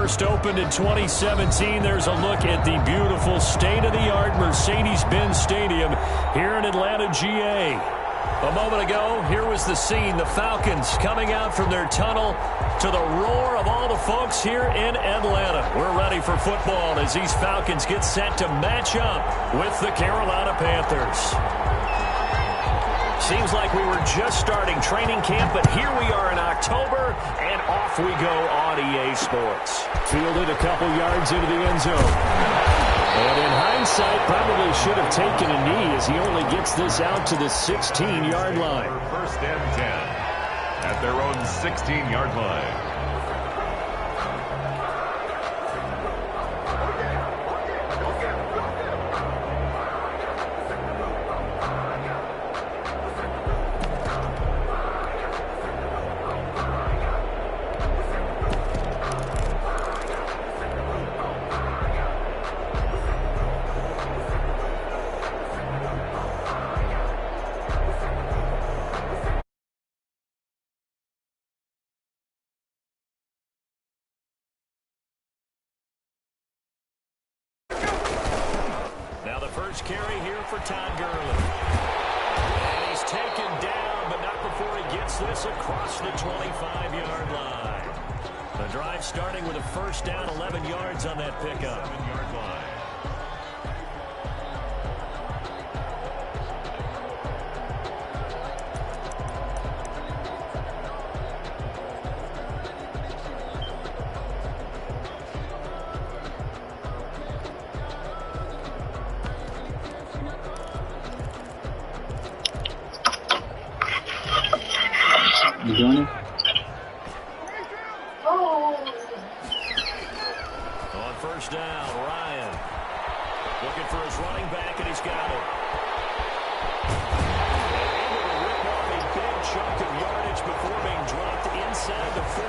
First opened in 2017. There's a look at the beautiful state-of-the-art Mercedes-Benz Stadium here in Atlanta, GA. A moment ago, here was the scene. The Falcons coming out from their tunnel to the roar of all the folks here in Atlanta. We're ready for football as these Falcons get set to match up with the Carolina Panthers. Seems like we were just starting training camp, but here we are in October, and off we go on EA Sports. Fielded a couple yards into the end zone. And in hindsight, probably should have taken a knee as he only gets this out to the 16-yard line. First and 10 at their own 16-yard line. Now the first carry here for Todd Gurley. And he's taken down, but not before he gets this across the 25-yard line. The drive starting with a first down, 11 yards on that pickup. 7-yard line. You doing it? On first down, Ryan looking for his running back, and he's got it. And able to rip off a big chunk of yardage before being dropped inside the 40.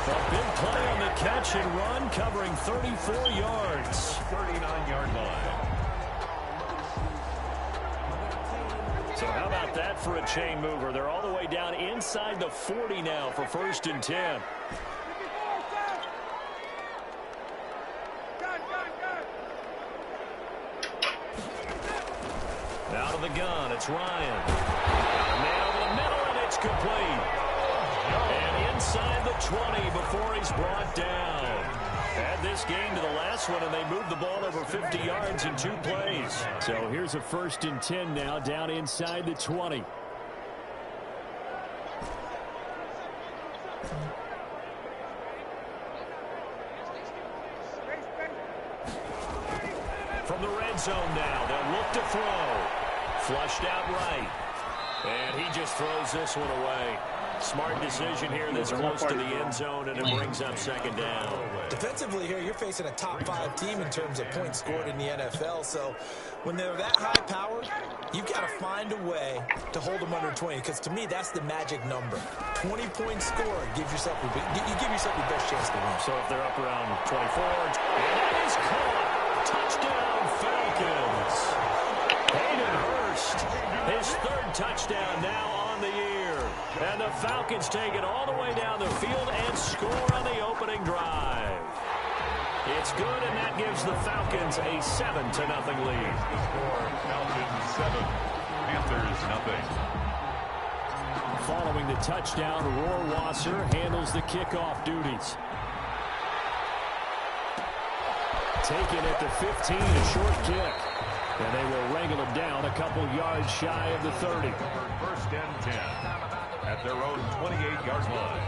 A big play on the catch and run, covering 34 yards. 39-yard line. So how about that for a chain mover? They're all the way down inside the 40 now for first and 10. Out of the gun, it's Ryan. Got a man over the middle, and it's complete. And inside the 20 before he's brought down. Add this game to the last one, and they moved the ball over 50 yards in 2 plays. So here's a first and 10 now, down inside the 20. From the red zone now, they'll look to throw. Flushed out right. And he just throws this one away. Smart decision here this close to the end zone, and it brings up second down. Defensively here, you're facing a top-5 team in terms of points scored in the NFL. So when they're that high-powered, you've got to find a way to hold them under 20. Because to me, that's the magic number. 20-point score gives yourself you give yourself your best chance to win. So if they're up around 24, and that is caught. Touchdown, Falcons. Hayden Hurst, his 3rd touchdown now on the year. And the Falcons take it all the way down the field and score on the opening drive. It's good, and that gives the Falcons a 7-0 lead. The score, Falcons 7, Panthers 0. Following the touchdown, Rohrwasser handles the kickoff duties. Taken at the 15, a short kick. And they will wrangle him down a couple yards shy of the 30. First and 10 at their own 28-yard line.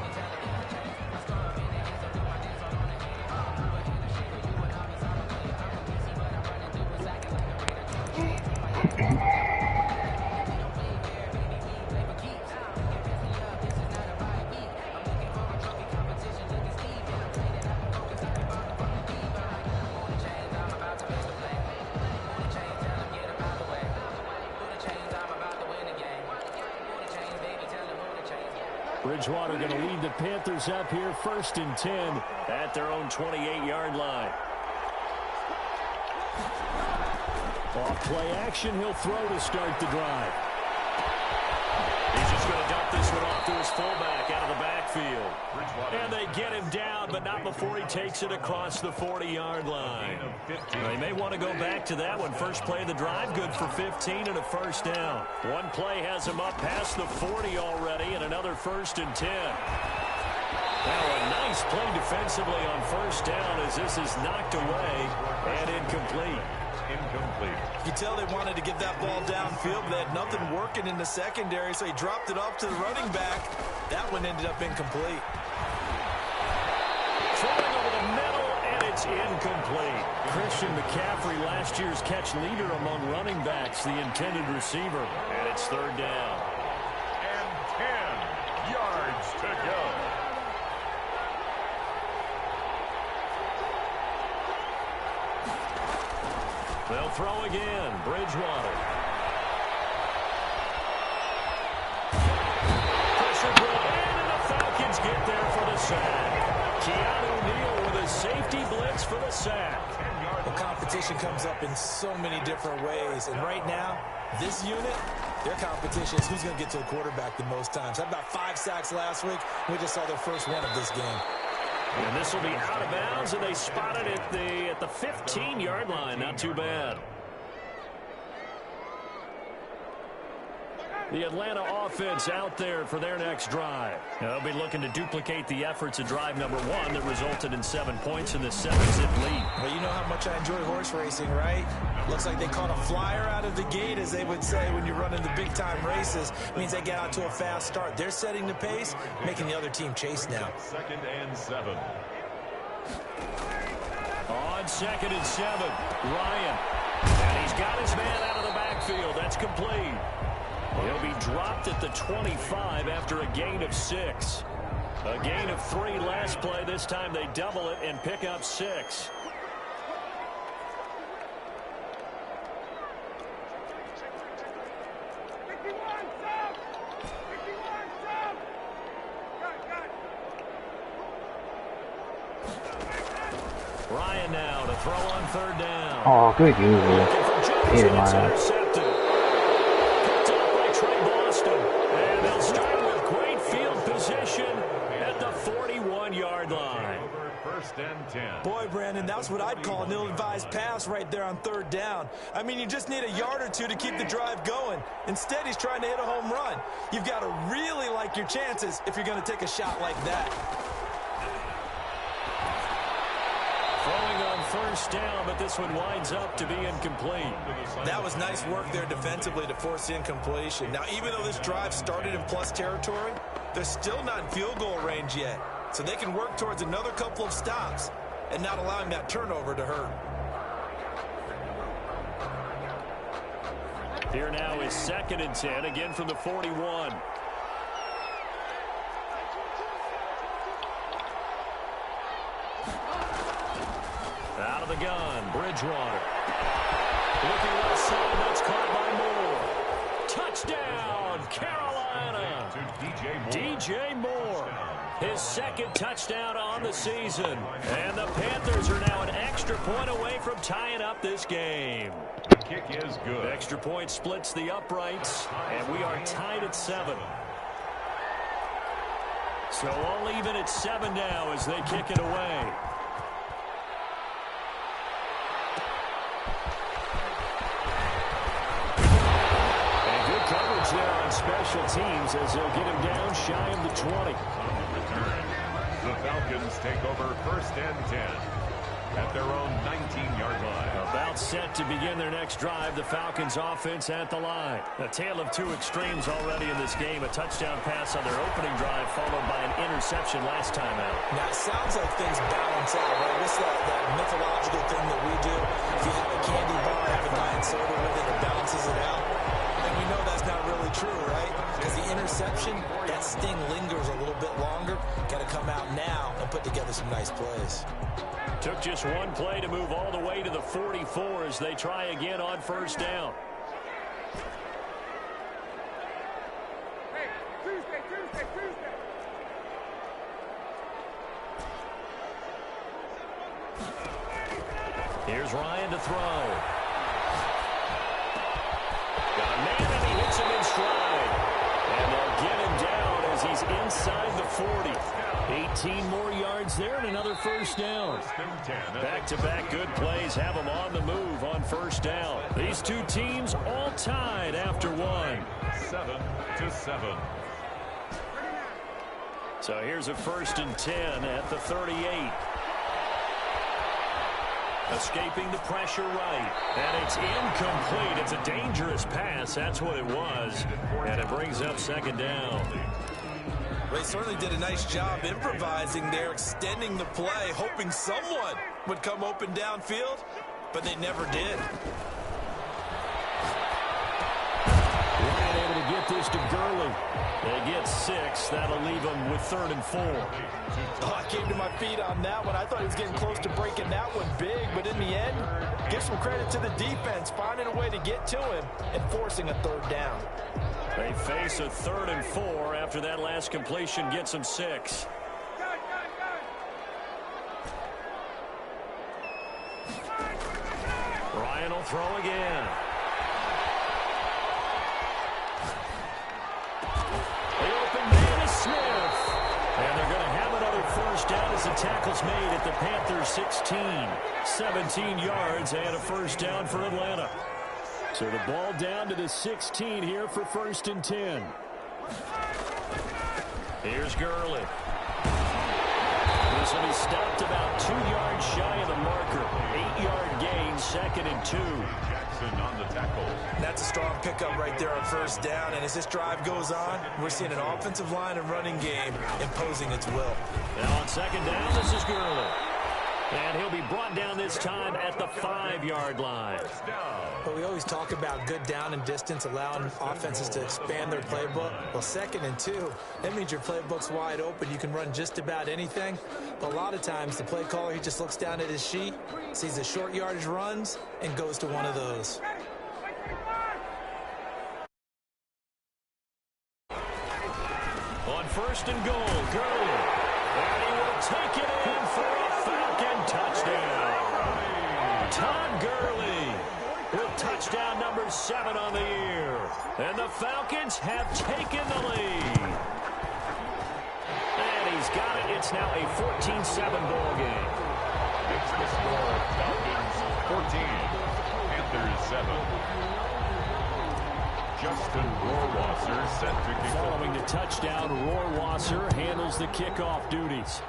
Bridgewater going to lead the Panthers up here, first and 10 at their own 28-yard line. Off play action, he'll throw to start the drive. He's just going to dump this one off off to his fullback out of the backfield. And they get him down, but not before he takes it across the 40-yard line. They may want to go back to that one. First play of the drive, good for 15 and a first down. One play has him up past the 40 already, and another 1st and 10. Now a nice play defensively on first down as this is knocked away and incomplete. You can tell they wanted to get that ball downfield, but they had nothing working in the secondary, so he dropped it off to the running back. That one ended up incomplete. Throwing over the middle, and it's incomplete. Christian McCaffrey, last year's catch leader among running backs, the intended receiver. And it's 3rd down. And 10 yards to go. They'll throw again. Bridgewater. Pressure brought in, and the Falcons get there for the sack. Keanu Neal with a safety blitz for the sack. The competition comes up in so many different ways, and right now, this unit, their competition is who's going to get to the quarterback the most times. Had about 5 sacks last week. We just saw their first one of this game. And this will be out of bounds, and they spot it at the 15-yard line. Not too bad. The Atlanta offense out there for their next drive. They'll be looking to duplicate the efforts of drive number 1 that resulted in 7 points in the 7-zip lead. Well, you know how much I enjoy horse racing, right? Looks like they caught a flyer out of the gate, as they would say when you're running the big-time races. It means they get out to a fast start. They're setting the pace, making the other team chase now. 2nd and 7. On 2nd and 7, Ryan. And he's got his man out of the backfield. That's complete. He'll be dropped at the 25 after a gain of 6. A gain of 3 last play. This time they double it and pick up 6. Ryan now to throw on 3rd down. Oh, good use. Here, man. And they'll start with great field position at the 41-yard line. 1st and 10. Boy, Brandon, that's what I'd call an ill-advised pass right there on 3rd down. I mean, you just need a yard or 2 to keep the drive going. Instead, he's trying to hit a home run. You've got to really like your chances if you're going to take a shot like that. Throwing on 1st down, but this one winds up to be incomplete. That was nice work there defensively to force the incompletion. Now, even though this drive started in plus territory, they're still not in field goal range yet. So they can work towards another couple of stops and not allowing that turnover to hurt. Here now is 2nd and 10, again from the 41. Out of the gun, Bridgewater. Looking left side, that's caught by Moore. Touchdown, Carolina. DJ Moore. His 2nd touchdown on the season. And the Panthers are now an extra point away from tying up this game. The kick is good. Extra point splits the uprights, and we are tied at 7. So all even at 7 now as they kick it away. There on special teams as they'll get him down shy of the 20. On the return, the Falcons take over 1st and 10 at their own 19-yard line. About set to begin their next drive. The Falcons offense at the line. A tale of 2 extremes already in this game. A touchdown pass on their opening drive followed by an interception last time out. Now, it sounds like things balance out, right? What's that mythological thing that we do? If you have a candy bar, have a diet soda with it, it balances it out. And we know that's not really true, right? Because the interception, that sting lingers a little bit longer. Got to come out now and put together some nice plays. Took just 1 play to move all the way to the 44 as they try again on 1st down. Hey, Tuesday. Here's Ryan to throw. Got a man and he hits him in stride. And they'll get him down as he's 40. 18 more yards there and another first down. Back-to-back good plays have them on the move on first down. These two teams all tied after one. 7-7. So here's a 1st and 10 at the 38. Escaping the pressure right. And it's incomplete. It's a dangerous pass. That's what it was. And it brings up 2nd down. They certainly did a nice job improvising there, extending the play, hoping someone would come open downfield, but they never did. Ryan able to get this to Gurley. They get 6. That'll leave them with 3rd and 4. Oh, I came to my feet on that one. I thought he was getting close to breaking that one big, but in the end, give some credit to the defense, finding a way to get to him and forcing a 3rd down. They face a 3rd and 4 after that last completion gets them 6. Ryan will throw again. The open man is Smith. And they're going to have another first down as the tackle's made at the Panthers 16. 17 yards and a first down for Atlanta. So the ball down to the 16 here for 1st and 10. Here's Gurley. This will be stopped about 2 yards shy of the marker. 8-yard gain, 2nd and 2. Jackson on the tackle. That's a strong pickup right there on first down. And as this drive goes on, we're seeing an offensive line and running game imposing its will. Now on 2nd down, this is Gurley. And he'll be brought down this time at the 5-yard line. But we always talk about good down and distance, allowing offenses to expand their playbook. Well, 2nd and 2, that means your playbook's wide open. You can run just about anything. But a lot of times, the play caller, he just looks down at his sheet, sees the short yardage runs, and goes to one of those. On 1st and goal, Gurley. And he will take it in for a Falcon touchdown. Todd Gurley with touchdown number 7 on the year. And the Falcons have taken the lead. And he's got it. It's now a 14-7 ball game. It's the score. Falcons 14. Panthers 7. Justin Rohrwasser set to kick. Following the touchdown, Rohrwasser handles the kickoff duties.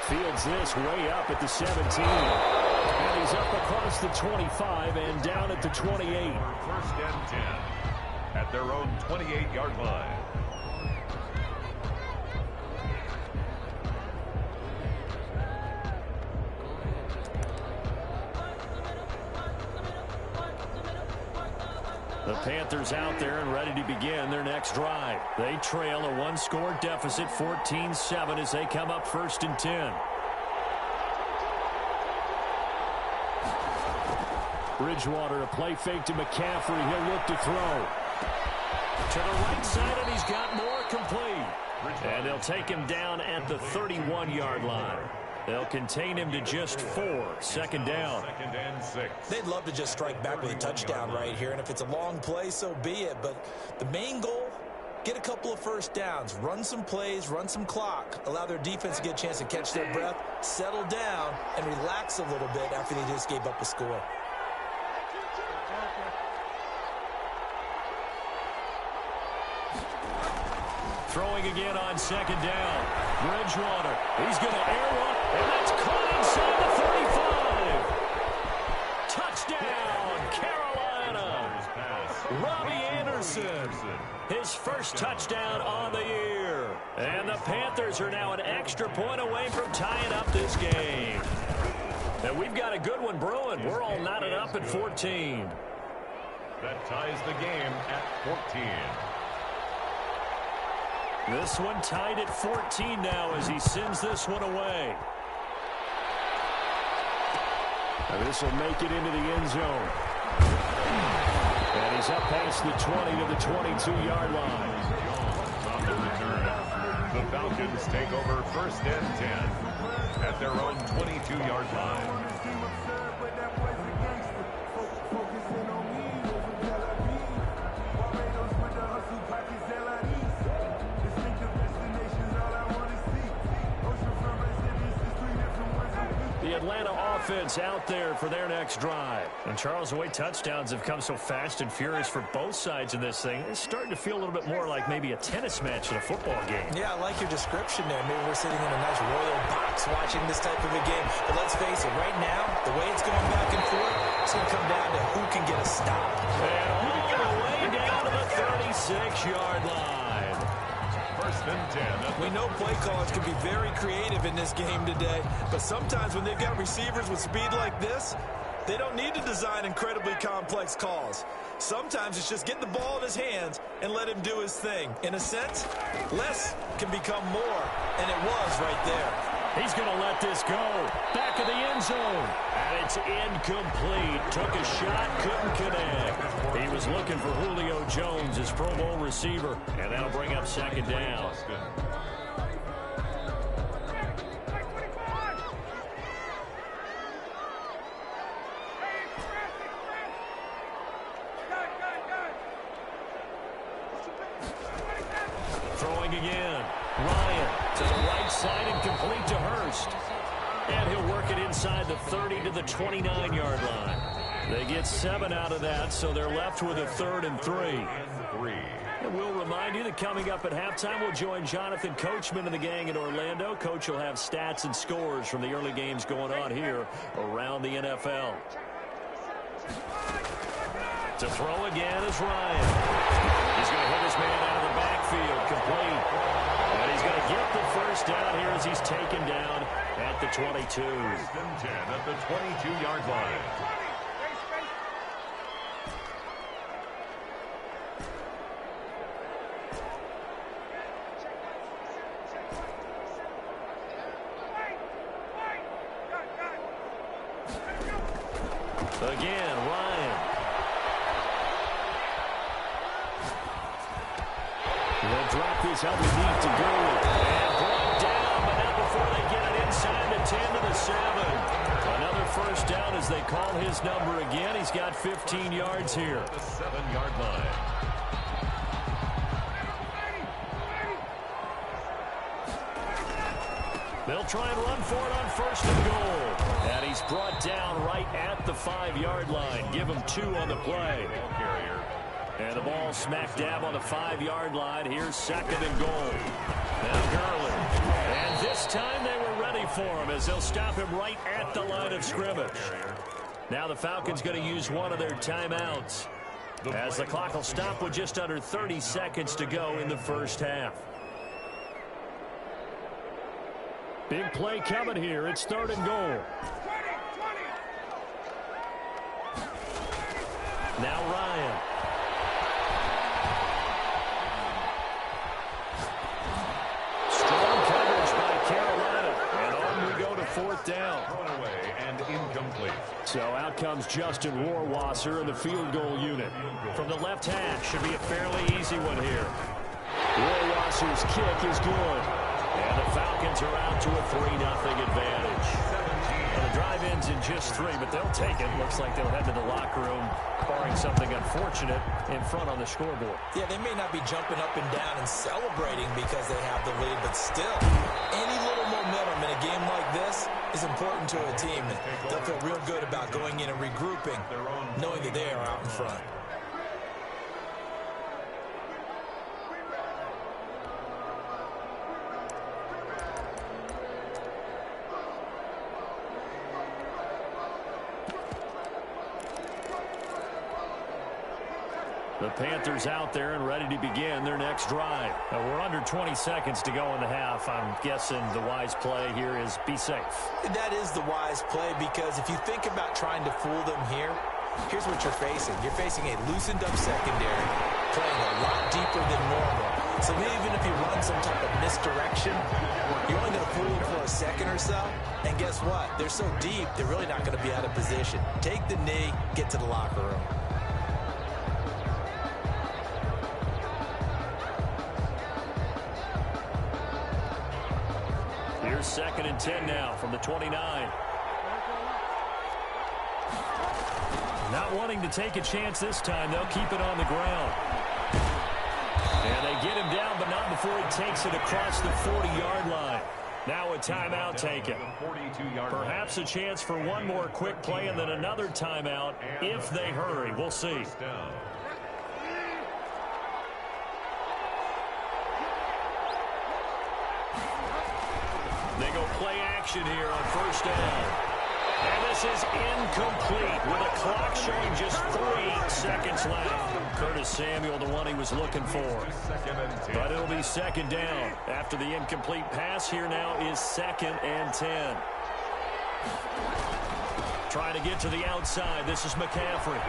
Fields this way up at the 17. And he's up across the 25 and down at the 28. 1st and 10 at their own 28-yard line. The Panthers out there and ready to begin their next drive. They trail a 1-score deficit, 14-7, as they come up 1st and 10. Bridgewater, a play fake to McCaffrey. He'll look to throw. To the right side, and he's got more complete. And they'll take him down at the 31-yard line. They'll contain him to just 4. 2nd down. 2nd and 6. They'd love to just strike back with a touchdown right here, and if it's a long play, so be it. But the main goal, get a couple of first downs, run some plays, run some clock, allow their defense to get a chance to catch their breath, settle down, and relax a little bit after they just gave up a score. Throwing again on 2nd down. Bridgewater. He's going to air one, and that's caught inside the 35. Touchdown, Carolina. Robbie Anderson. His first touchdown on the year. And the Panthers are now an extra point away from tying up this game. And we've got a good one brewing. We're all knotted up at 14. That ties the game at 14. This one tied at 14 now as he sends this one away. And this will make it into the end zone. And he's up past the 20 to the 22-yard line. On the return. The Falcons take over 1st and 10 at their own 22-yard line. offense out there for their next drive. And Charles, the way touchdowns have come so fast and furious for both sides of this thing, it's starting to feel a little bit more like maybe a tennis match in a football game. Yeah, I like your description there. Maybe we're sitting in a nice royal box watching this type of a game. But let's face it, right now, the way it's going back and forth, it's going to come down to who can get a stop. And all the way down to the 36-yard line. First and 10. We know play callers can be very creative in this game today, but sometimes when they've got receivers with speed like this, they don't need to design incredibly complex calls. Sometimes it's just get the ball in his hands and let him do his thing. In a sense, less can become more, and it was right there. He's going to let this go. Back of the end zone. And it's incomplete. Took a shot, couldn't connect. He was looking for Julio Jones, his Pro Bowl receiver, and that'll bring up second down. Throwing again. Ryan to the right side and complete to Hurst. And he'll work it inside the 30 to the 29-yard line. They get 7 out of that, so they're left with a 3rd and 3. And we'll remind you that coming up at halftime, we'll join Jonathan Coachman and the gang in Orlando. Coach will have stats and scores from the early games going on here around the NFL. To throw again is Ryan. He's going to hit his man out of the backfield, complete. And he's going to get the first down here as he's taken down at the 22. First and 10 at the 22-yard line. Again, Ryan. They'll drop this underneath to Gurley. And brought down, but not before they get it inside the 10 to the 7. Another first down as they call his number again. He's got 15 yards here. The 7-yard line. They'll try and run for it on 1st and goal. And he's brought down right at the 5-yard line. Give him 2 on the play. And the ball smack dab on the 5-yard line. Here's 2nd and goal. Now Gurley. And this time they were ready for him as they'll stop him right at the line of scrimmage. Now the Falcons going to use one of their timeouts as the clock will stop with just under 30 seconds to go in the first half. Big play coming here. It's 3rd and goal. Now Ryan. Strong coverage by Carolina. And on we go to 4th down. Thrown away and incomplete. So out comes Justin Rohrwasser in the field goal unit. From the left hash, should be a fairly easy one here. Rohrwasser's kick is good. And the Falcons are out to a 3-0 advantage. And the drive ends in just 3, but they'll take it. Looks like they'll head to the locker room, barring something unfortunate in front on the scoreboard. Yeah, they may not be jumping up and down and celebrating because they have the lead, but still, any little momentum in a game like this is important to a team. And they'll feel real good about going in and regrouping, knowing that they are out in front. The Panthers out there and ready to begin their next drive. We're under 20 seconds to go in the half. I'm guessing the wise play here is be safe. That is the wise play because if you think about trying to fool them here, here's what you're facing. You're facing a loosened up secondary playing a lot deeper than normal. So even if you run some type of misdirection, you're only going to fool them for a second or so. And guess what? They're so deep, they're really not going to be out of position. Take the knee, get to the locker room. Here's 2nd and 10 now from the 29. Not wanting to take a chance this time. They'll keep it on the ground. And they get him down, but not before he takes it across the 40-yard line. Now a timeout taken. Perhaps a chance for one more quick play and then another timeout if they hurry. We'll see. They go play action here on first down. And this is incomplete with a clock showing just 3 seconds left. Curtis Samuel, the one he was looking for. But it'll be second down. After the incomplete pass, here now is 2nd and 10. Trying to get to the outside. This is McCaffrey.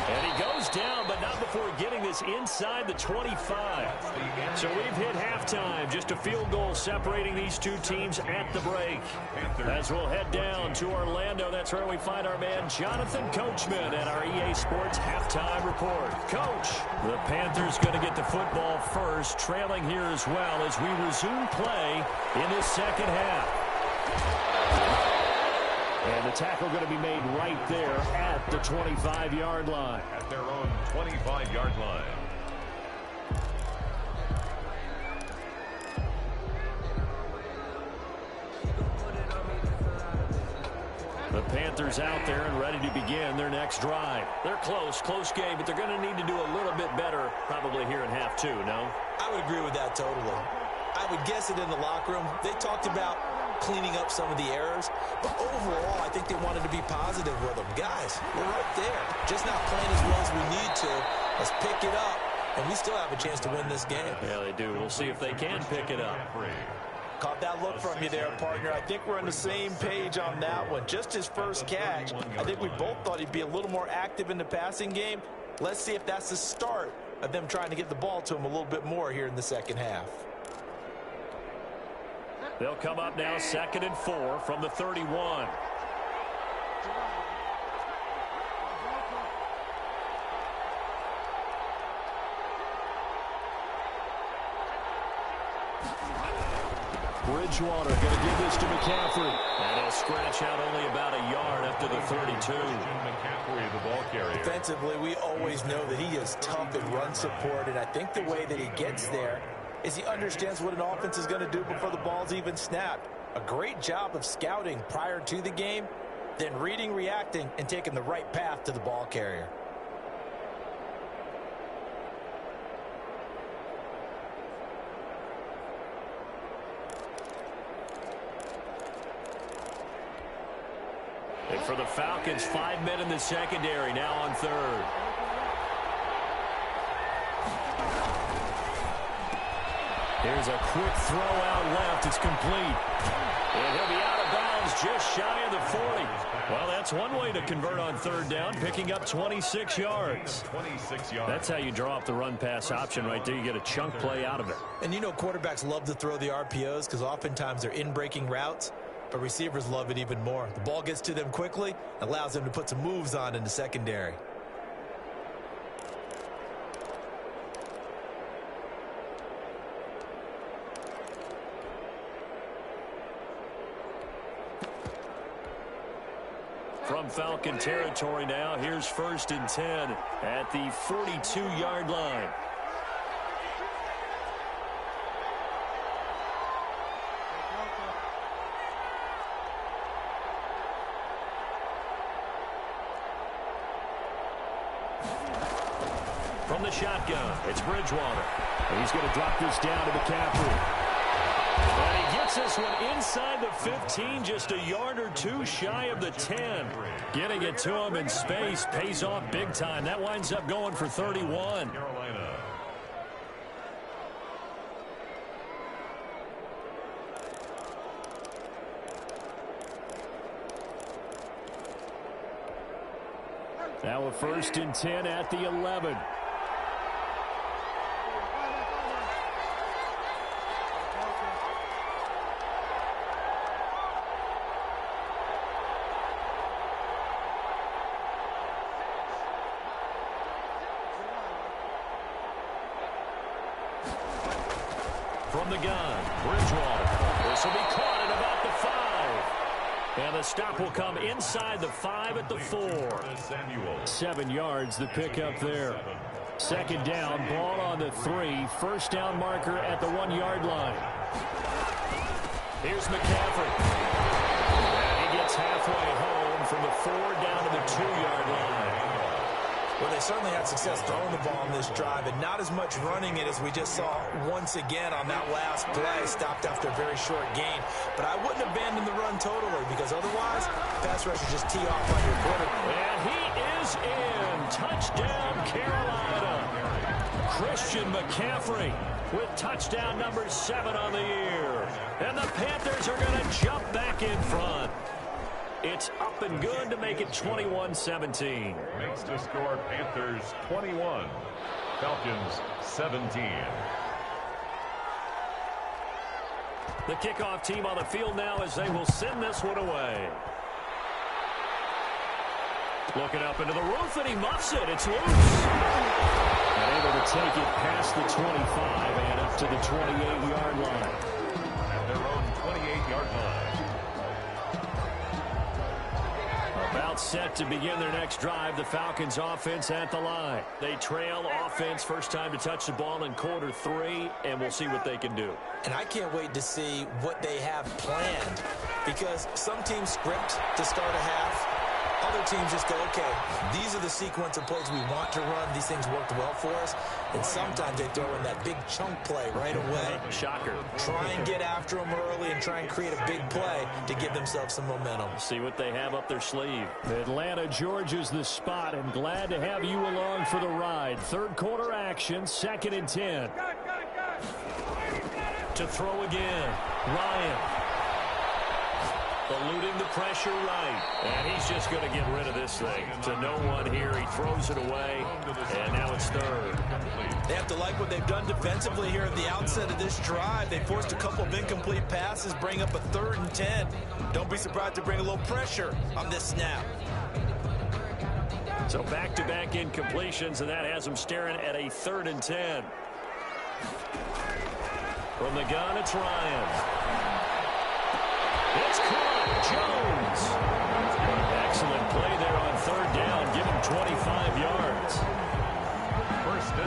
And he goes down, but not before getting this inside the 25. So we've hit halftime. Just a field goal separating these two teams at the break. As we'll head down to Orlando, that's where we find our man Jonathan Coachman at our EA Sports Halftime Report. Coach, the Panthers going to get the football first, trailing here as well as we resume play in this second half. And the tackle going to be made right there at the 25-yard line. At their own 25-yard line. The Panthers out there and ready to begin their next drive. They're close game, but they're going to need to do a little bit better probably here in half two, no? I would agree with that totally. I would guess it in the locker room. They talked about cleaning up some of the errors, but overall, I think they wanted to be positive with them. Guys, we're right there. Just not playing as well as we need to. Let's pick it up, and we still have a chance to win this game. Yeah, they do. We'll see if they can pick it up. Caught that look from you there, partner. I think we're on the same page on that one. Just his first catch, I think we both thought he'd be a little more active in the passing game. Let's see if that's the start of them trying to get the ball to him a little bit more here in the second half. They'll come up now 2nd and 4 from the 31. Bridgewater going to give this to McCaffrey. And he'll scratch out only about a yard up to the 32. McCaffrey, the ball carrier. Defensively, we always know that he is tough in run support, and I think the way that he gets there is he understands what an offense is going to do before the ball's even snapped. A great job of scouting prior to the game, then reading, reacting, and taking the right path to the ball carrier. And for the Falcons, 5 men in the secondary, now on third. Here's a quick throw out left. It's complete. And he'll be out of bounds just shy of the 40. Well, that's one way to convert on third down, picking up 26 yards. 26 yards. That's how you draw up the run-pass option right there. You get a chunk play out of it. And you know quarterbacks love to throw the RPOs because oftentimes they're in-breaking routes, but receivers love it even more. The ball gets to them quickly, allows them to put some moves on in the secondary. From Falcon territory now, here's 1st and 10 at the 42-yard line. From the shotgun, it's Bridgewater. And he's going to drop this down to McCaffrey. And he gets this one inside the 15, just a yard or two shy of the 10. Getting it to him in space pays off big time. That winds up going for 31. Carolina. Now a 1st and 10 at the 11. From the gun, Bridgewater. This will be caught at about the 5. And the stop will come inside the 5 at the 4. 7 yards, the pickup there. Second down, ball on the 3. First down marker at the 1-yard line. Here's McCaffrey. And he gets halfway home from the 4 down to the 2-yard line. Well, they certainly had success throwing the ball on this drive, and not as much running it as we just saw once again on that last play. Stopped after a very short gain. But I wouldn't abandon the run totally, because otherwise, pass rushers just tee off on your quarterback. And he is in. Touchdown, Carolina. Christian McCaffrey with touchdown number 7 on the year. And the Panthers are going to jump back in front. It's up and good to make it 21-17. Makes the score Panthers 21, Falcons 17. The kickoff team on the field now as they will send this one away. Looking up into the roof, and he muffs it. It's loose. And able to take it past the 25 and up to the 28-yard line. At their own 28-yard line. About set to begin their next drive. The Falcons offense at the line. They trail offense, first time to touch the ball in quarter 3, and we'll see what they can do. And I can't wait to see what they have planned, because some teams script to start a half. Other teams just go, okay, these are the sequence of plays we want to run. These things worked well for us. And sometimes they throw in that big chunk play right away. Shocker. Try and get after them early and try and create a big play to give themselves some momentum. See what they have up their sleeve. Atlanta, Georgia's the spot, and glad to have you along for the ride. Third quarter action, 2nd and 10. To throw again, Ryan. Eluding the pressure right. And he's just going to get rid of this thing. To no one here. He throws it away. And now it's 3rd. They have to like what they've done defensively here at the outset of this drive. They forced a couple of incomplete passes, bring up a 3rd and 10. Don't be surprised to bring a little pressure on this snap. So back-to-back incompletions, and that has them staring at a 3rd and 10. From the gun, it's Ryan. It's caught. Jones. Excellent play there on 3rd down. Give him 25 yards.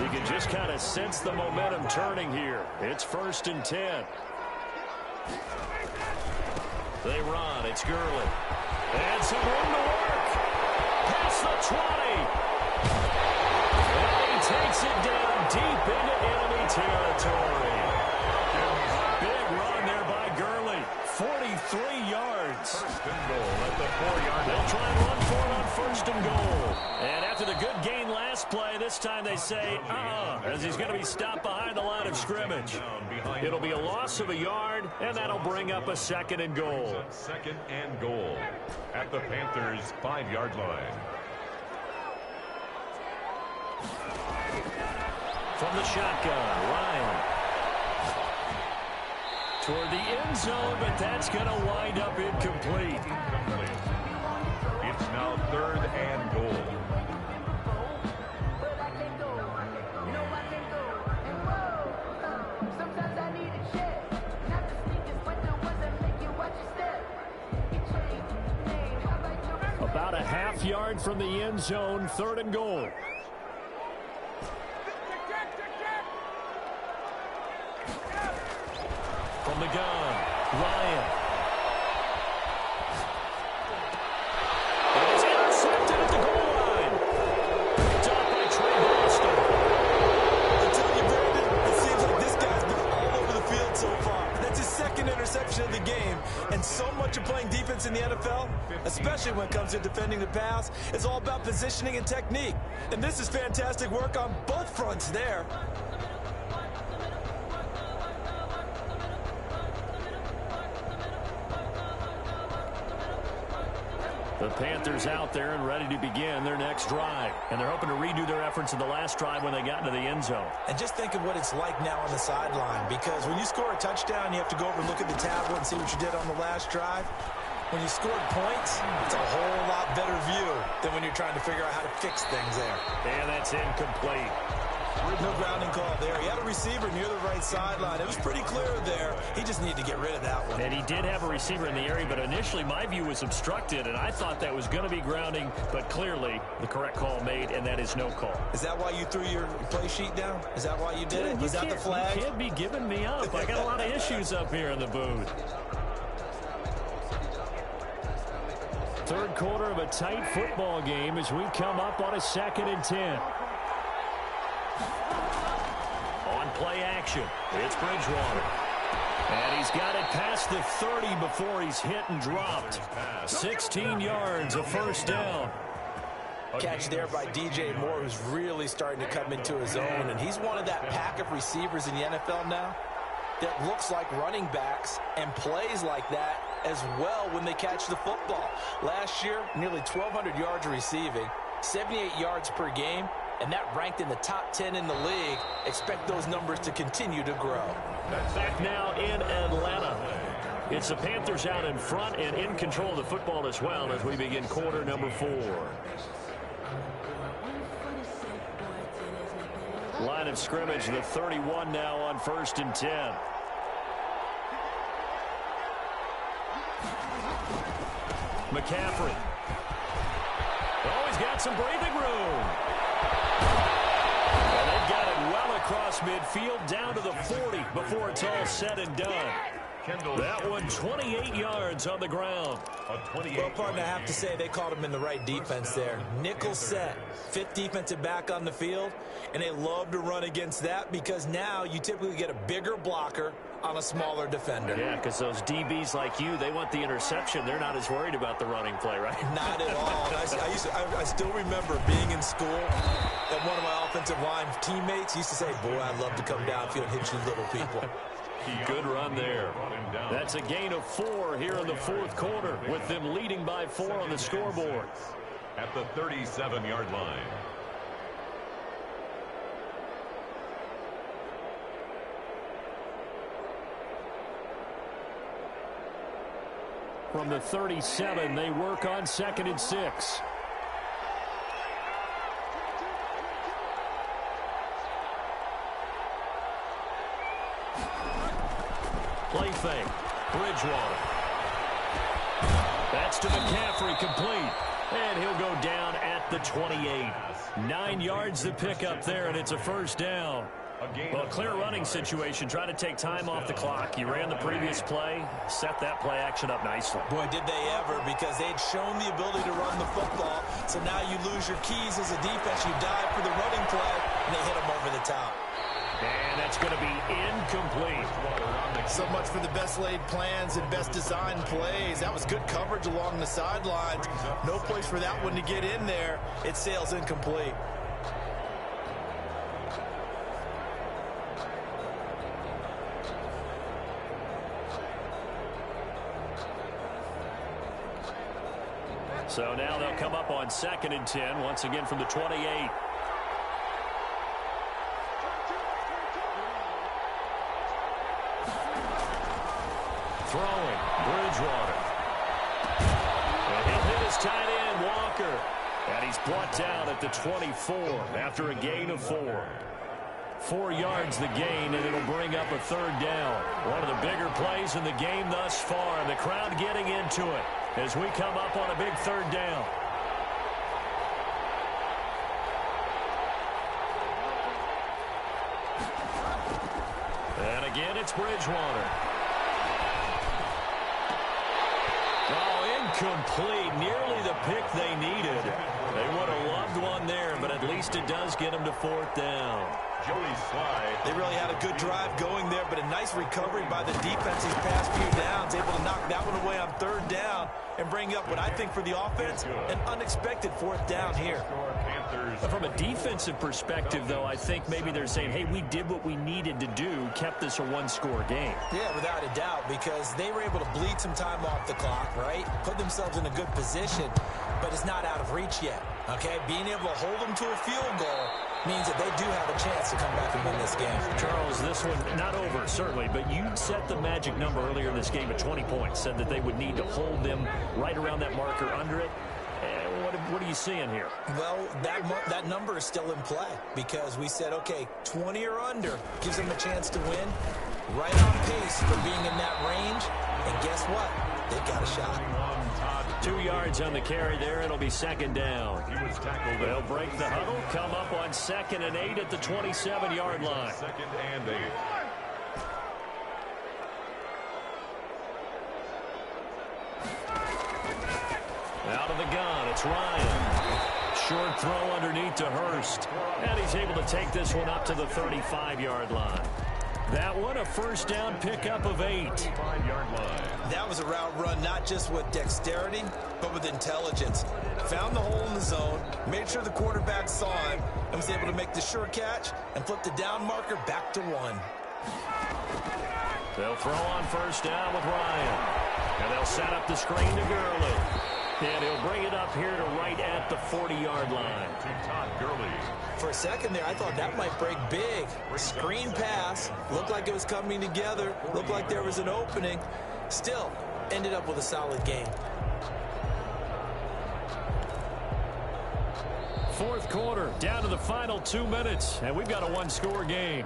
You can just kind of sense the momentum turning here. It's 1st and 10. They run. It's Gurley. And some room to work. Past the 20. And he takes it down deep into enemy territory. Big run there by Gurley. 43 yards. 1st and goal at the 4-yard line. They'll try and run for it on 1st and goal. And after the good gain last play, this time they say, as he's going to be stopped behind the line of scrimmage. It'll be a loss of a yard, and that'll bring up a 2nd and goal. 2nd and goal at the Panthers' 5-yard line. From the shotgun, Ryan. Toward the end zone, but that's going to wind up incomplete. It's now 3rd and goal. About a half-yard from the end zone, 3rd and goal. From the gun, Ryan. And it's intercepted at the goal line. Picked up by Trey Boston. I'm telling you, Brandon, it seems like this guy's been all over the field so far. That's his 2nd interception of the game. And so much of playing defense in the NFL, especially when it comes to defending the pass, is all about positioning and technique. And this is fantastic work on both fronts there. The Panthers out there and ready to begin their next drive. And they're hoping to redo their efforts in the last drive when they got into the end zone. And just think of what it's like now on the sideline, because when you score a touchdown, you have to go over and look at the tablet and see what you did on the last drive. When you scored points, it's a whole lot better view than when you're trying to figure out how to fix things there. And that's incomplete. No grounding call there. He had a receiver near the right sideline. It was pretty clear there. He just needed to get rid of that one. And he did have a receiver in the area, but initially my view was obstructed, and I thought that was going to be grounding, but clearly the correct call made, and that is no call. Is that why you threw your play sheet down? Is that why you did it? Was that the flag? You can't be giving me up. I got a lot of issues up here in the booth. Third quarter of a tight football game as we come up on a 2nd and 10. On play action, it's Bridgewater. And he's got it past the 30 before he's hit and dropped. 16 yards, a first down. Catch there by DJ Moore, who's really starting to come into his own. And he's one of that pack of receivers in the NFL now that looks like running backs and plays like that as well when they catch the football. Last year, nearly 1,200 yards receiving, 78 yards per game, and that ranked in the top 10 in the league. Expect those numbers to continue to grow. Back now in Atlanta. It's the Panthers out in front and in control of the football as well as we begin quarter number 4. Line of scrimmage, the 31 now on 1st and 10. McCaffrey. Oh, he's got some breathing room. And they've got it well across midfield down to the 40 before it's all said and done. That one 28 yards on the ground. Well, partner, I have to say they called him in the right defense there. Nickel set, 5th defensive back on the field, and they love to run against that because now you typically get a bigger blocker on a smaller defender. Yeah, because those DBs like you, they want the interception. They're not as worried about the running play, right? Not at all. I still remember being in school, and one of my offensive line teammates used to say, boy, I'd love to come downfield and hit you little people. Good run there. That's a gain of 4 here in the 4th quarter with them leading by 4 on the scoreboard. At the 37-yard line. From the 37, they work on 2nd and 6. Play fake. Bridgewater. That's to McCaffrey, complete. And he'll go down at the 28. 9 yards to pick up there, and it's a first down. Well, clear running situation. Try to take time off the clock. You ran the previous play, set that play action up nicely. Boy, did they ever, because they'd shown the ability to run the football. So now you lose your keys as a defense. You dive for the running play, and they hit them over the top. And that's going to be incomplete. So much for the best laid plans and best designed plays. That was good coverage along the sidelines. No place for that one to get in there. It sails incomplete. So now they'll come up on 2nd and 10, once again from the 28. Throwing, Bridgewater. And he'll hit his tight end, Walker. And he's brought down at the 24 after a gain of 4. 4 yards the gain, and it'll bring up a 3rd down. One of the bigger plays in the game thus far, and the crowd getting into it as we come up on a big 3rd down. And again, it's Bridgewater. Incomplete, nearly the pick they needed. They would have loved one there, but at least it does get them to 4th down. Joey Sly. They really had a good drive going there, but a nice recovery by the defense these past few downs, able to knock that one away on 3rd down and bring up what I think for the offense, an unexpected 4th down here. From a defensive perspective, though, I think maybe they're saying, hey, we did what we needed to do, kept this a 1-score game. Yeah, without a doubt, because they were able to bleed some time off the clock, right? Put themselves in a good position, but it's not out of reach yet, okay? Being able to hold them to a field goal means that they do have a chance to come back and win this game. Charles, this one not over, certainly, but you set the magic number earlier in this game at 20 points, said that they would need to hold them right around that marker under it. What are you seeing here? Well, that number is still in play because we said, okay, 20 or under gives them a chance to win. Right on pace for being in that range. And guess what? They've got a shot. 2 yards on the carry there. It'll be second down. They'll break the huddle, come up on 2nd and 8 at the 27-yard line. 2nd and 8. Out of the gun, it's Ryan. Short throw underneath to Hurst. And he's able to take this one up to the 35-yard line. That one, a first down pickup of 8. 5-yard line. That was a route run not just with dexterity, but with intelligence. Found the hole in the zone, made sure the quarterback saw him, and was able to make the sure catch and flip the down marker back to 1. They'll throw on first down with Ryan. And they'll set up the screen to Gurley. And he'll bring it up here to right at the 40-yard line. To Todd Gurley. For a second there, I thought that might break big. Screen pass. Looked like it was coming together. Looked like there was an opening. Still, ended up with a solid game. Fourth quarter, down to the final 2 minutes. And we've got a one-score game.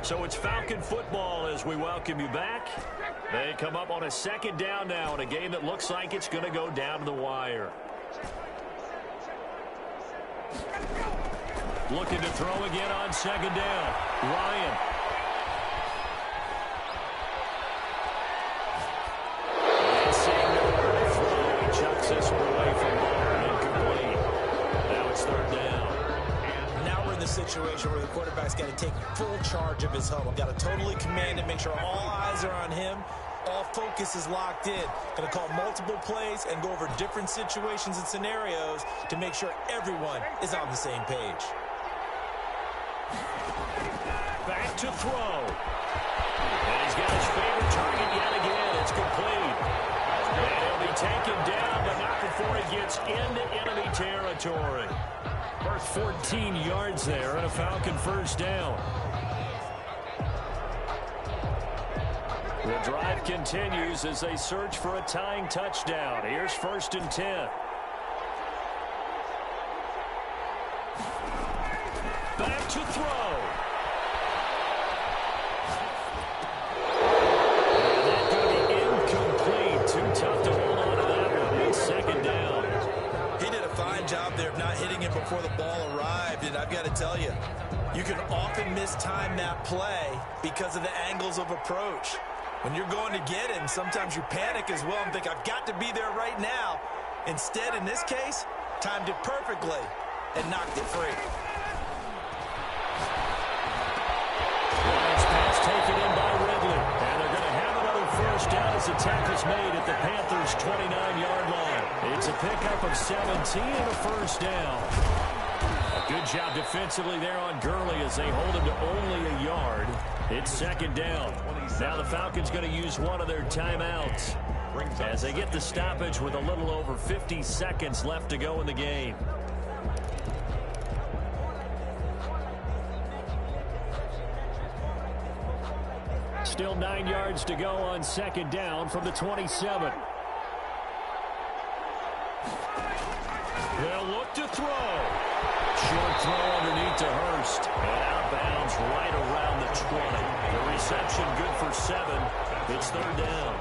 So it's Falcon football as we welcome you back. They come up on a second down now in a game that looks like it's going to go down to the wire. Looking to throw again on second down. Ryan. And seeing nowhere to throw, he chucks this one away from Barr. Incomplete. Now it's third down. Now we're in the situation where the quarterback's got to take full charge of his huddle. Got to totally command and make sure all eyes are on him. All focus is locked in. Going to call multiple plays and go over different situations and scenarios to make sure everyone is on the same page. Back to throw. And he's got his favorite target yet again. It's complete. And he'll be taken down, but not before he gets into enemy territory. First 14 yards there and a Falcon first down. The drive continues as they search for a tying touchdown. Here's 1st and 10. Back to throw. And that's going to be incomplete. Too tough to hold on to that one. It's second down. He did a fine job there of not hitting it before the ball arrived, and I've got to tell you, you can often mistime that play because of the angles of approach. When you're going to get him, sometimes you panic as well and think, I've got to be there right now. Instead, in this case, timed it perfectly and knocked it free. Lions pass taken in by Ridley. And they're going to have another first down as the tackle's made at the Panthers' 29-yard line. It's a pickup of 17 and a first down. A good job defensively there on Gurley as they hold him to only a yard. It's second down. Now the Falcons going to use one of their timeouts as they get the stoppage with a little over 50 seconds left to go in the game. Still 9 yards to go on second down from the 27. They'll look to throw. Short throw underneath to Hurst. And out of bounds right around the 20. The reception good for 7. It's third down.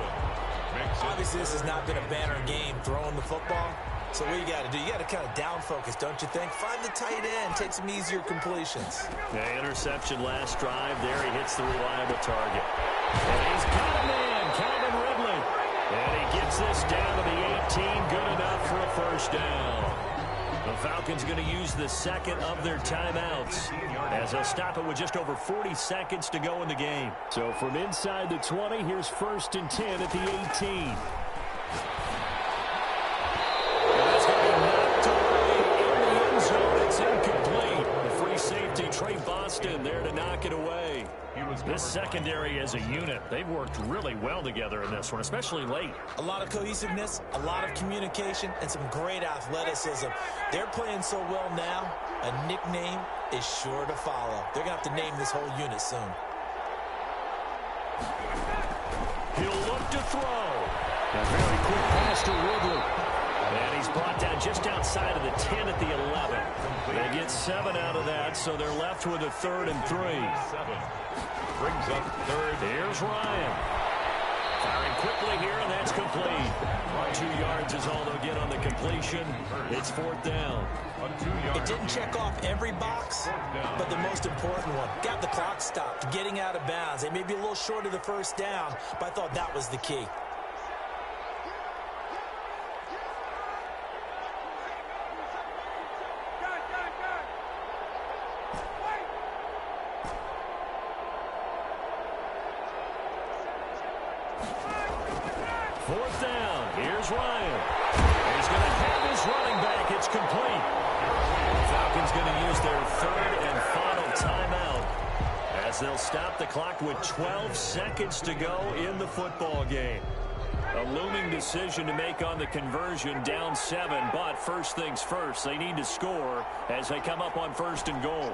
Obviously, this has not been a banner game throwing the football. So what you got to do, you got to kind of down focus, don't you think? Find the tight end, take some easier completions. Yeah, interception last drive. There he hits the reliable target. And he's got a man, Calvin Ridley. And he gets this down to the 18. Good enough for a first down. The Falcons going to use the second of their timeouts as they'll stop it with just over 40 seconds to go in the game. So from inside the 20, here's 1st and 10 at the 18. And that's going to be knocked away in the end zone. It's incomplete. The free safety, Trey Boston, there to knock it away. This secondary as a unit, they've worked really well together in this one, especially late. A lot of cohesiveness, a lot of communication, and some great athleticism. They're playing so well now, a nickname is sure to follow. They're going to have to name this whole unit soon. He'll look to throw. A very quick pass to Ridley. And he's brought down just outside of the 10 at the 11. They get 7 out of that, so they're left with a 3rd and 3. 7. Brings up 3rd. Here's Ryan. Firing quickly here, and that's complete. 2 yards is all they'll get on the completion. It's 4th down. It didn't check off every box, but the most important one. Got the clock stopped, getting out of bounds. They may be a little short of the 1st down, but I thought that was the key. Fourth down. Here's Ryan. He's going to have his running back. It's complete. The Falcons going to use their 3rd and final timeout as they'll stop the clock with 12 seconds to go in the football game. A looming decision to make on the conversion, down 7, but first things first, they need to score as they come up on 1st and goal.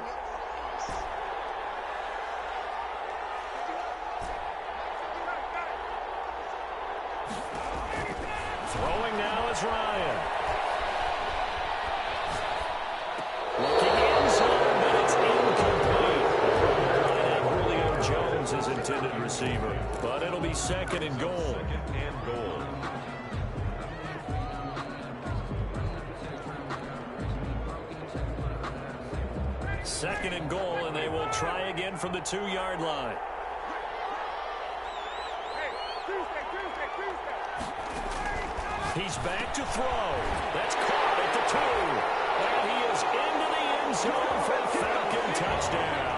Throwing now is Ryan. Looking in zone, but it's incomplete. Right at Julio Jones, his intended receiver. But it'll be 2nd and goal. 2nd and goal. Second and goal, and they will try again from the 2-yard line. He's back to throw. That's caught at the 2. And he is into the end zone for a Falcon touchdown.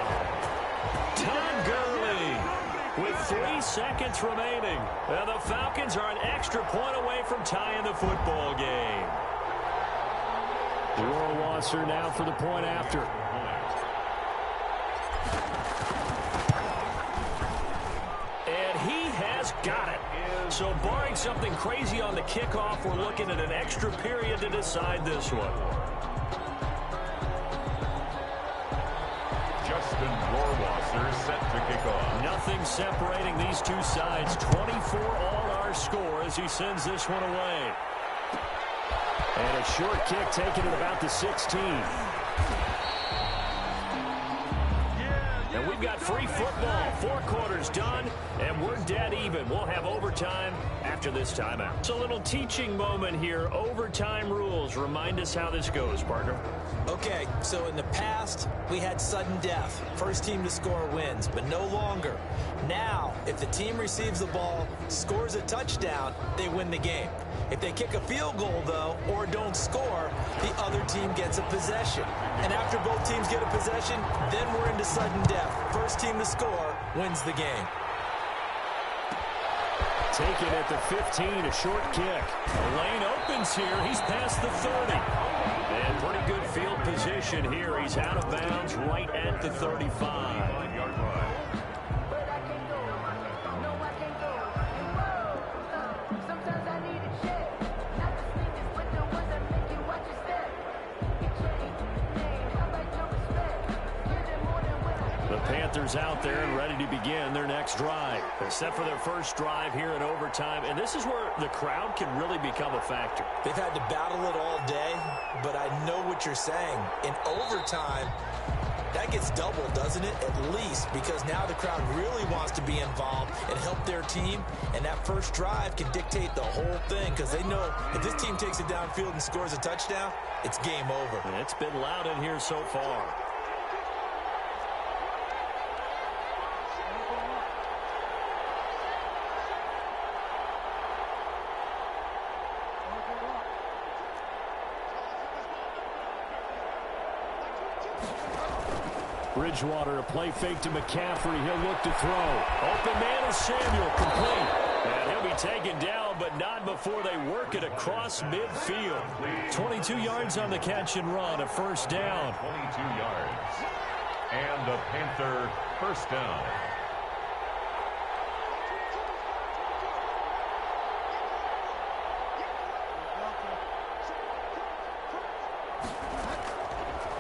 Todd Gurley with 3 seconds remaining. And the Falcons are an extra point away from tying the football game. Rohrwasser now for the point after. And he has got it. So barring something crazy on the kickoff, we're looking at an extra period to decide this one. Justin Rohrwasser set to kick off. Nothing separating these two sides. 24 all our score as he sends this one away. And a short kick taken at about the 16. And we've got free football. 4 quarters done, and we're dead even. We'll have overtime after this timeout. It's a little teaching moment here. Overtime rules. Remind us how this goes, partner. Okay, so in the past, we had sudden death. First team to score wins, but no longer. Now, if the team receives the ball, scores a touchdown, they win the game. If they kick a field goal, though, or don't score, the other team gets a possession. And after both teams get a possession, then we're into sudden death. First team to score wins the game. Taken at the 15, a short kick. The lane opens here. He's past the 30. And pretty good field position here. He's out of bounds right at the 35. 9-yard line. Panthers out there and ready to begin their next drive. They're set for their first drive here in overtime, and this is where the crowd can really become a factor. They've had to battle it all day, but I know what you're saying. In overtime, that gets doubled, doesn't it? At least, because now the crowd really wants to be involved and help their team, and that first drive can dictate the whole thing because they know if this team takes it downfield and scores a touchdown, it's game over. And it's been loud in here so far. Bridgewater, a play fake to McCaffrey. He'll look to throw. Open man is Samuel, complete. And he'll be taken down, but not before they work it across midfield. 22 yards on the catch and run, a first down. 22 yards. And the Panther first down.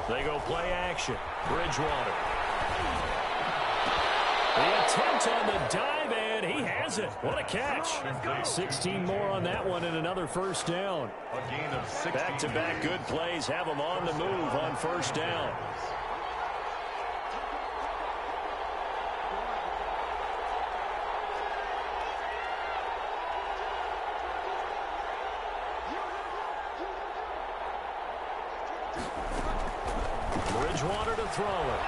They go play action. Bridgewater. The attempt on the dive, and he has it. What a catch. 16 more on that one and another first down. A gain of 16. Back-to-back good plays have them on the move on first down. Bridgewater to throw it.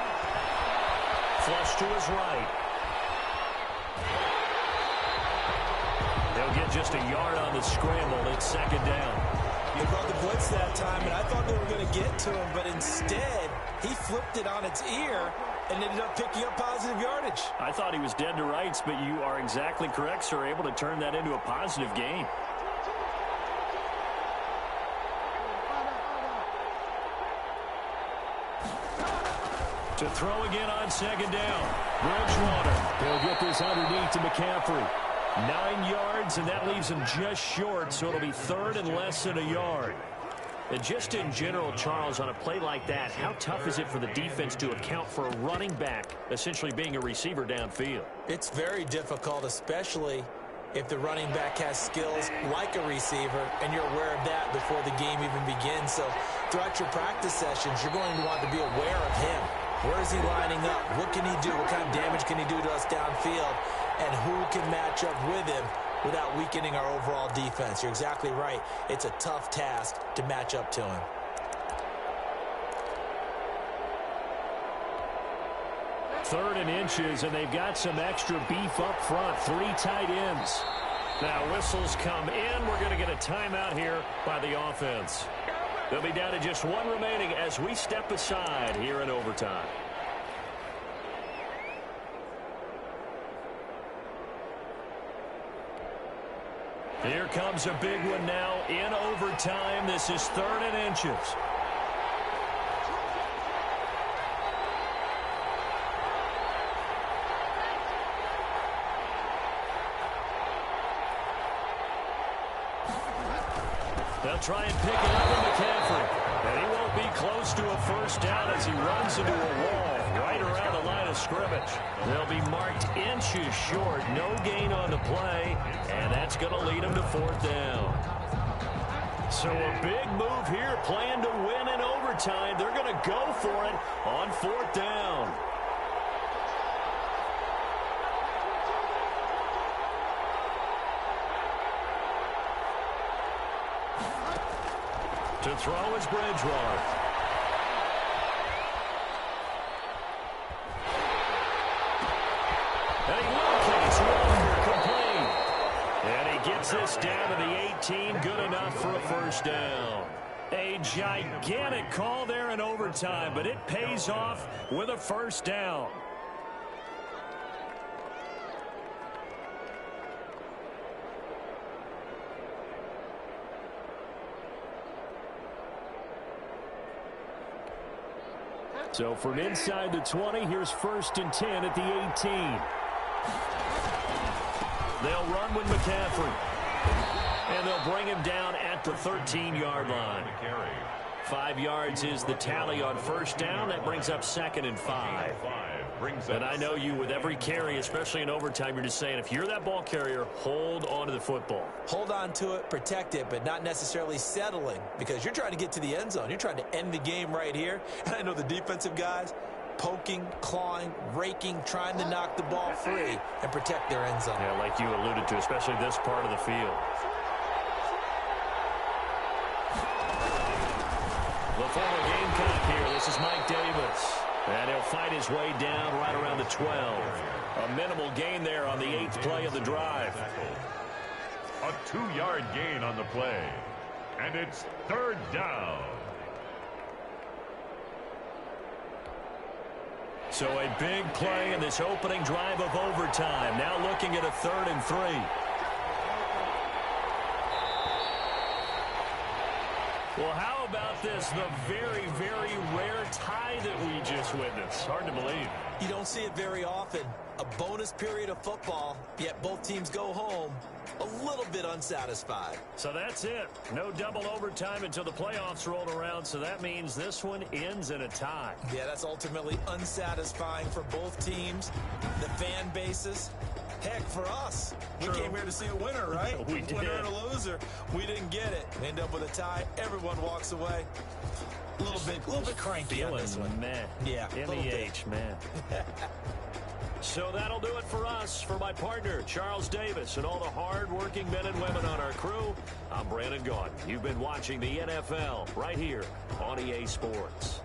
Flush to his right. They'll get just a yard on the scramble. It's second down. They brought the blitz that time, and I thought they were going to get to him, but instead, he flipped it on its ear and ended up picking up positive yardage. I thought he was dead to rights, but you are exactly correct, sir. Able to turn that into a positive gain. To throw again on second down. Bridgewater. He'll get this underneath to McCaffrey. 9 yards, and that leaves him just short, so it'll be third and less than a yard. And just in general, Charles, on a play like that, how tough is it for the defense to account for a running back essentially being a receiver downfield? It's very difficult, especially if the running back has skills like a receiver, and you're aware of that before the game even begins. So throughout your practice sessions, you're going to want to be aware of him. Where is he lining up? What can he do? What kind of damage can he do to us downfield? And who can match up with him without weakening our overall defense? You're exactly right. It's a tough task to match up to him. Third and inches, and they've got some extra beef up front. 3 tight ends. Now whistles come in. We're going to get a timeout here by the offense. They'll be down to just 1 remaining as we step aside here in overtime. Here comes a big one now in overtime. This is 3rd and inches. They'll try and pick it up with McCaffrey. And he won't be close to a first down as he runs into a wall right around the line of scrimmage. They'll be marked inches short. No gain on the play. And that's going to lead them to 4th down. So a big move here. Plan to win in overtime. They're going to go for it on 4th down. To throw is Bridgewater. And he locates Walker complete. And he gets this down to the 18. Good enough for a first down. A gigantic call there in overtime, but it pays off with a first down. So from inside the 20, here's 1st and 10 at the 18. They'll run with McCaffrey. And they'll bring him down at the 13-yard line. 5 yards is the tally on first down. That brings up 2nd and 5. And I know you, with every carry, especially in overtime, you're just saying, if you're that ball carrier, hold on to the football. Hold on to it, protect it, but not necessarily settling, because you're trying to get to the end zone. You're trying to end the game right here. And I know the defensive guys poking, clawing, raking, trying to knock the ball free and protect their end zone. Yeah, like you alluded to, especially this part of the field. The former Gamecock here. This is Mike Davis. And he'll fight his way down right around the 12. A minimal gain there on the 8th play of the drive. A 2-yard gain on the play. And it's 3rd down. So a big play in this opening drive of overtime. Now looking at a 3rd and 3. Well, how about this? The very, very rare tie that we just witnessed. Hard to believe. You don't see it very often. A bonus period of football, yet both teams go home a little bit unsatisfied. So that's it. No double overtime until the playoffs roll around, so that means this one ends in a tie. Yeah, that's ultimately unsatisfying for both teams, the fan bases. Heck, for us, we came here to see a winner, right? We did. Winner and a loser. We didn't get it. End up with a tie. Everyone walks away. A little bit cranky on this one. Man. Yeah, MEH, man. So that'll do it for us. For my partner, Charles Davis, and all the hard-working men and women on our crew, I'm Brandon Gaudin. You've been watching the NFL right here on EA Sports.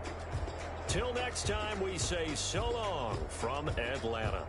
Till next time, we say so long from Atlanta.